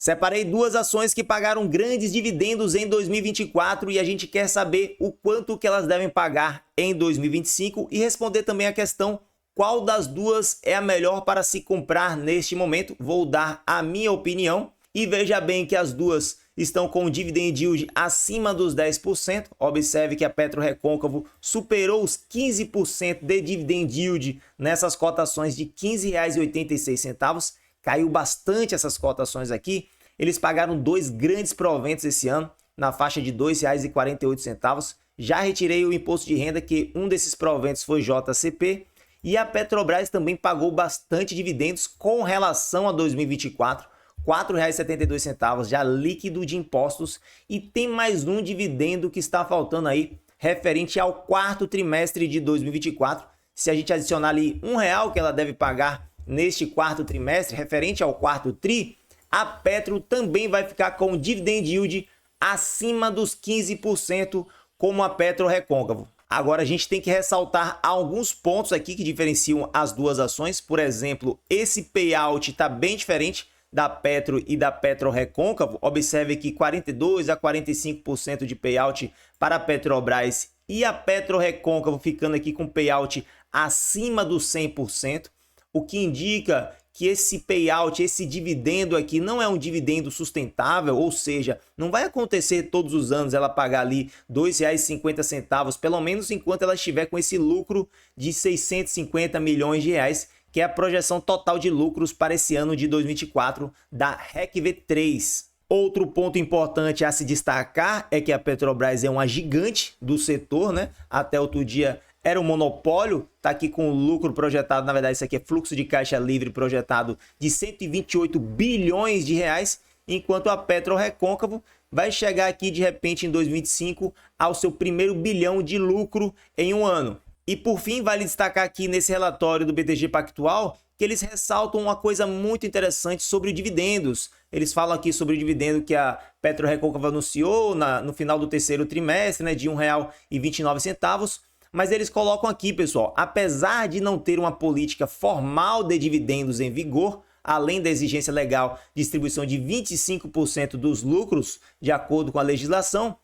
Separei duas ações que pagaram grandes dividendos em 2024 e a gente quer saber o quanto que elas devem pagar em 2025 e responder também a questão qual das duas é a melhor para se comprar neste momento. Vou dar a minha opinião e veja bem que as duas estão com um dividend yield acima dos 10%. Observe que a PetroRecôncavo superou os 15% de dividend yield nessas cotações de R$ 15,86. Caiu bastante essas cotações aqui. Eles pagaram dois grandes proventos esse ano, na faixa de R$ 2,48. Já retirei o imposto de renda, que um desses proventos foi JCP. E a Petrobras também pagou bastante dividendos com relação a 2024. R$ 4,72 já líquido de impostos, e tem mais um dividendo que está faltando aí, referente ao quarto trimestre de 2024. Se a gente adicionar ali R$ 1 que ela deve pagar neste quarto trimestre, referente ao quarto tri, a Petro também vai ficar com dividend yield acima dos 15%, como a PetroRecôncavo. Agora a gente tem que ressaltar alguns pontos aqui que diferenciam as duas ações. Por exemplo, esse payout está bem diferente da Petro e da PetroRecôncavo. Observe que 42% a 45% de payout para a Petrobras e a PetroRecôncavo ficando aqui com payout acima dos 100%, o que indica que esse payout, esse dividendo aqui não é um dividendo sustentável, ou seja, não vai acontecer todos os anos ela pagar ali R$ 2,50, pelo menos enquanto ela estiver com esse lucro de 650 milhões de reais, que é a projeção total de lucros para esse ano de 2024 da REC V3. Outro ponto importante a se destacar é que a Petrobras é uma gigante do setor, né? Até outro dia era um monopólio, está aqui com o lucro projetado, na verdade isso aqui é fluxo de caixa livre projetado de 128 bilhões de reais, enquanto a PetroRecôncavo vai chegar aqui de repente em 2025 ao seu primeiro bilhão de lucro em um ano. E por fim, vale destacar aqui nesse relatório do BTG Pactual que eles ressaltam uma coisa muito interessante sobre dividendos. Eles falam aqui sobre o dividendo que a PetroRecôncavo anunciou no final do terceiro trimestre, né, de R$ 1,29. Mas eles colocam aqui, pessoal, apesar de não ter uma política formal de dividendos em vigor, além da exigência legal de distribuição de 25% dos lucros, de acordo com a legislação,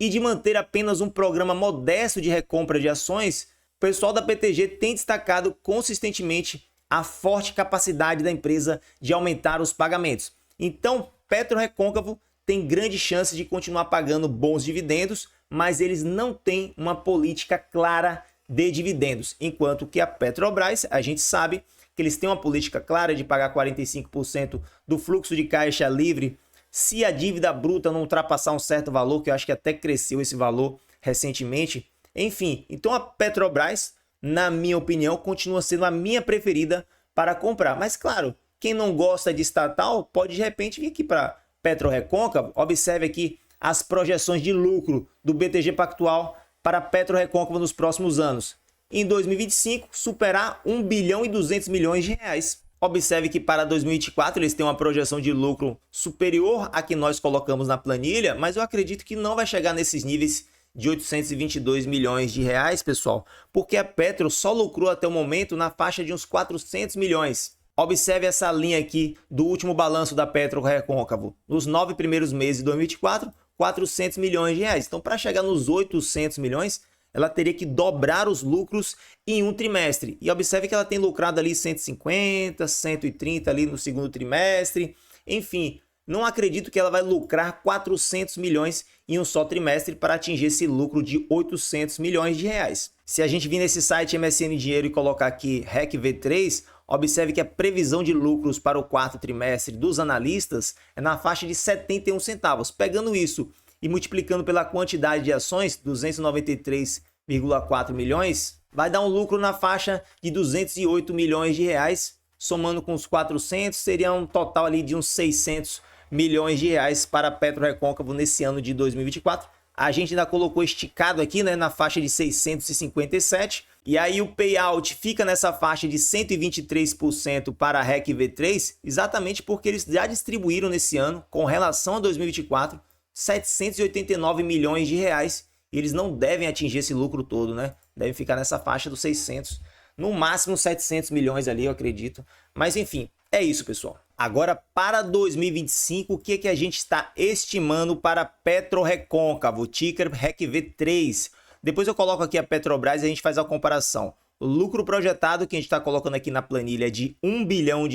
e de manter apenas um programa modesto de recompra de ações, o pessoal da PTG tem destacado consistentemente a forte capacidade da empresa de aumentar os pagamentos. Então, PetroRecôncavo tem grande chance de continuar pagando bons dividendos, mas eles não têm uma política clara de dividendos, enquanto que a Petrobras, a gente sabe que eles têm uma política clara de pagar 45% do fluxo de caixa livre se a dívida bruta não ultrapassar um certo valor, que eu acho que até cresceu esse valor recentemente. Enfim, então a Petrobras, na minha opinião, continua sendo a minha preferida para comprar. Mas claro, quem não gosta de estatal pode de repente vir aqui para PetroRecôncavo. Observe aqui as projeções de lucro do BTG Pactual para a PetroRecôncavo nos próximos anos. Em 2025, superar 1 bilhão e 200 milhões de reais. Observe que para 2024 eles têm uma projeção de lucro superior à que nós colocamos na planilha, mas eu acredito que não vai chegar nesses níveis de 822 milhões de reais, pessoal, porque a Petro só lucrou até o momento na faixa de uns 400 milhões. Observe essa linha aqui do último balanço da PetroRecôncavo. Nos 9 primeiros meses de 2024, 400 milhões de reais. Então, para chegar nos 800 milhões, ela teria que dobrar os lucros em um trimestre. E observe que ela tem lucrado ali 150, 130 ali no segundo trimestre. Enfim, não acredito que ela vai lucrar 400 milhões em um só trimestre para atingir esse lucro de 800 milhões de reais. Se a gente vir nesse site MSN Dinheiro e colocar aqui REC V3, observe que a previsão de lucros para o quarto trimestre dos analistas é na faixa de 71 centavos. Pegando isso e multiplicando pela quantidade de ações, 293,4 milhões, vai dar um lucro na faixa de 208 milhões de reais, somando com os 400, seria um total ali de uns 600 milhões de reais para a PetroRecôncavo nesse ano de 2024. A gente ainda colocou esticado aqui, né, na faixa de 657, e aí o payout fica nessa faixa de 123% para a REC V3, exatamente porque eles já distribuíram nesse ano, com relação a 2024, 789 milhões de reais, e eles não devem atingir esse lucro todo, né? Devem ficar nessa faixa dos 600, no máximo 700 milhões ali, eu acredito. Mas enfim, é isso, pessoal. Agora, para 2025, o que a gente está estimando para PetroRecôncavo, ticker RECV3? Depois eu coloco aqui a Petrobras e a gente faz a comparação. O lucro projetado que a gente está colocando aqui na planilha é de R$ 1 bilhão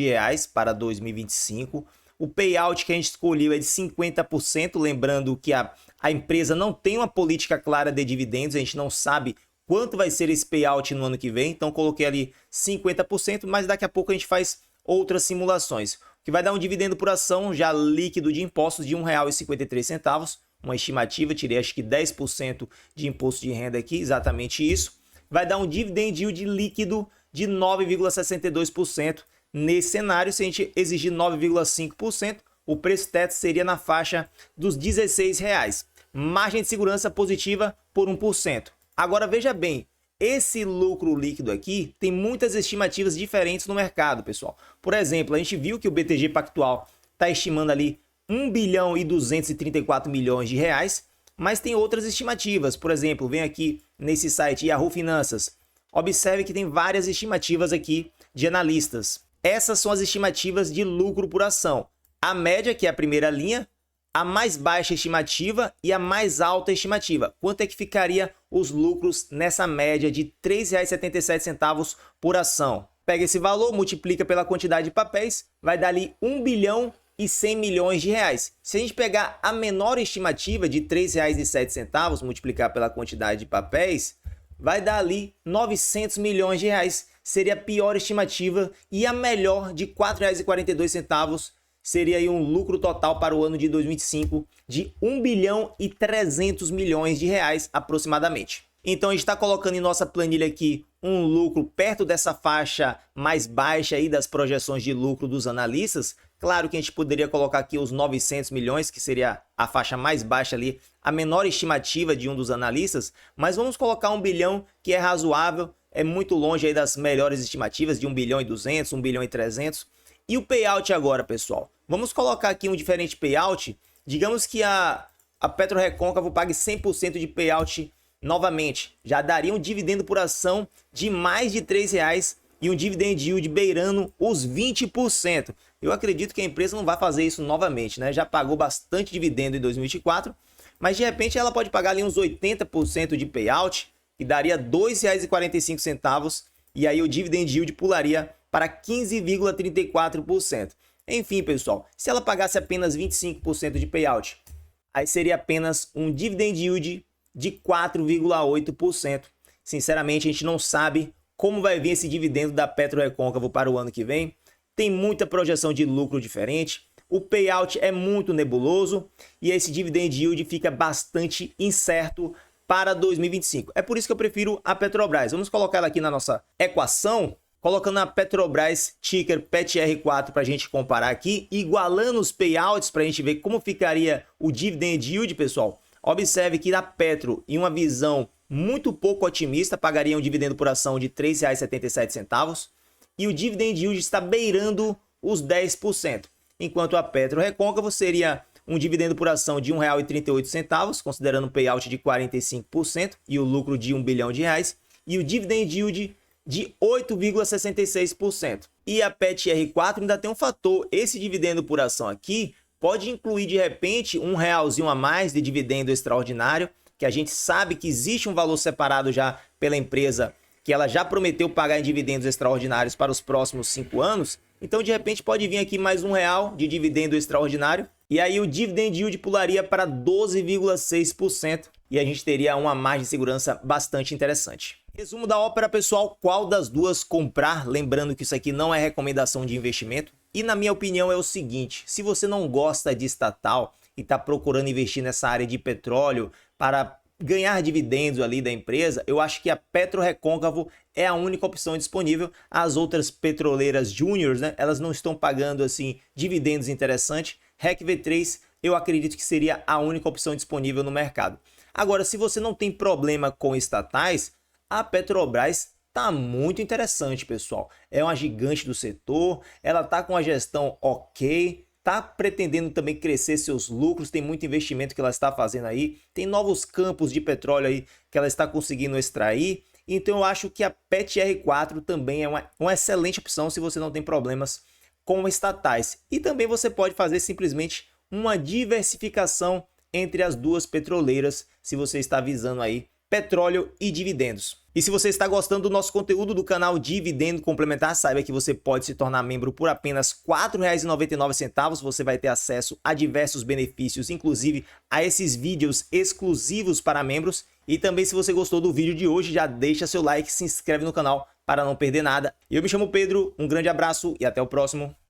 para 2025. O payout que a gente escolheu é de 50%, lembrando que a empresa não tem uma política clara de dividendos, a gente não sabe quanto vai ser esse payout no ano que vem, então coloquei ali 50%, mas daqui a pouco a gente faz outras simulações, que vai dar um dividendo por ação já líquido de impostos de R$ 1,53, uma estimativa, tirei acho que 10% de imposto de renda aqui, exatamente isso. Vai dar um dividend yield líquido de 9,62%. Nesse cenário, se a gente exigir 9,5%, o preço teto seria na faixa dos R$ 16. Margem de segurança positiva por 1%. Agora veja bem, esse lucro líquido aqui tem muitas estimativas diferentes no mercado, pessoal. Por exemplo, a gente viu que o BTG Pactual está estimando ali 1 bilhão e 234 milhões de reais, mas tem outras estimativas. Por exemplo, vem aqui nesse site Yahoo Finanças. Observe que tem várias estimativas aqui de analistas. Essas são as estimativas de lucro por ação. A média, que é a primeira linha, a mais baixa estimativa e a mais alta estimativa. Quanto é que ficaria os lucros nessa média de R$ 3,77 por ação? Pega esse valor, multiplica pela quantidade de papéis, vai dar ali 1 bilhão e 100 milhões de reais. Se a gente pegar a menor estimativa de R$ 3,07, multiplicar pela quantidade de papéis, vai dar ali 900 milhões de reais. Seria a pior estimativa, e a melhor de R$ 4,42 seria aí um lucro total para o ano de 2025 de 1 bilhão e 300 milhões de reais aproximadamente. Então a gente está colocando em nossa planilha aqui um lucro perto dessa faixa mais baixa aí das projeções de lucro dos analistas. Claro que a gente poderia colocar aqui os 900 milhões, que seria a faixa mais baixa ali, a menor estimativa de um dos analistas, mas vamos colocar 1 bilhão, que é razoável, é muito longe aí das melhores estimativas de 1 bilhão e 200, 1 bilhão e 300. E o payout agora, pessoal? Vamos colocar aqui um diferente payout. Digamos que a PetroRecôncavo pague 100% de payout novamente. Já daria um dividendo por ação de mais de R$ 3 e um dividend yield beirando os 20%. Eu acredito que a empresa não vai fazer isso novamente, né? Já pagou bastante dividendo em 2024, mas de repente ela pode pagar ali uns 80% de payout, que daria R$ 2,45, e aí o dividend yield pularia para 15,34%. Enfim, pessoal, se ela pagasse apenas 25% de payout, aí seria apenas um dividend yield de 4,8%. Sinceramente, a gente não sabe como vai vir esse dividendo da PetroRecôncavo para o ano que vem. Tem muita projeção de lucro diferente, o payout é muito nebuloso e esse dividend yield fica bastante incerto para 2025. É por isso que eu prefiro a Petrobras. Vamos colocar ela aqui na nossa equação, colocando a Petrobras ticker PETR4 para a gente comparar aqui, igualando os payouts para a gente ver como ficaria o dividend yield, pessoal. Observe que a Petro, em uma visão muito pouco otimista, pagaria um dividendo por ação de R$ 3,77 e o dividend yield está beirando os 10%, enquanto a PetroRecôncavo seria um dividendo por ação de R$ 1,38, considerando um payout de 45% e o lucro de R$ 1 bilhão, e o dividend yield de 8,66%. E a PETR4 ainda tem um fator, esse dividendo por ação aqui pode incluir de repente um realzinho a mais de dividendo extraordinário, que a gente sabe que existe um valor separado já pela empresa, que ela já prometeu pagar em dividendos extraordinários para os próximos 5 anos. Então, de repente, pode vir aqui mais R$1 de dividendo extraordinário. E aí o dividend yield pularia para 12,6% e a gente teria uma margem de segurança bastante interessante. Resumo da ópera, pessoal, qual das duas comprar? Lembrando que isso aqui não é recomendação de investimento. E na minha opinião é o seguinte, se você não gosta de estatal e está procurando investir nessa área de petróleo para ganhar dividendos ali da empresa, eu acho que a PetroRecôncavo é a única opção disponível. As outras petroleiras júniores, né, elas não estão pagando assim dividendos interessantes. RECV3 eu acredito que seria a única opção disponível no mercado. Agora, se você não tem problema com estatais, a Petrobras tá muito interessante, pessoal. É uma gigante do setor, ela tá com a gestão ok, tá pretendendo também crescer seus lucros, tem muito investimento que ela está fazendo aí, tem novos campos de petróleo aí que ela está conseguindo extrair. Então eu acho que a PETR4 também é uma excelente opção se você não tem problemas com estatais. E também você pode fazer simplesmente uma diversificação entre as duas petroleiras, se você está visando aí petróleo e dividendos. E se você está gostando do nosso conteúdo do canal Dividendo Complementar, saiba que você pode se tornar membro por apenas R$ 4,99. Você vai ter acesso a diversos benefícios, inclusive a esses vídeos exclusivos para membros. E também, se você gostou do vídeo de hoje, já deixa seu like, se inscreve no canal para não perder nada. Eu me chamo Pedro, um grande abraço e até o próximo.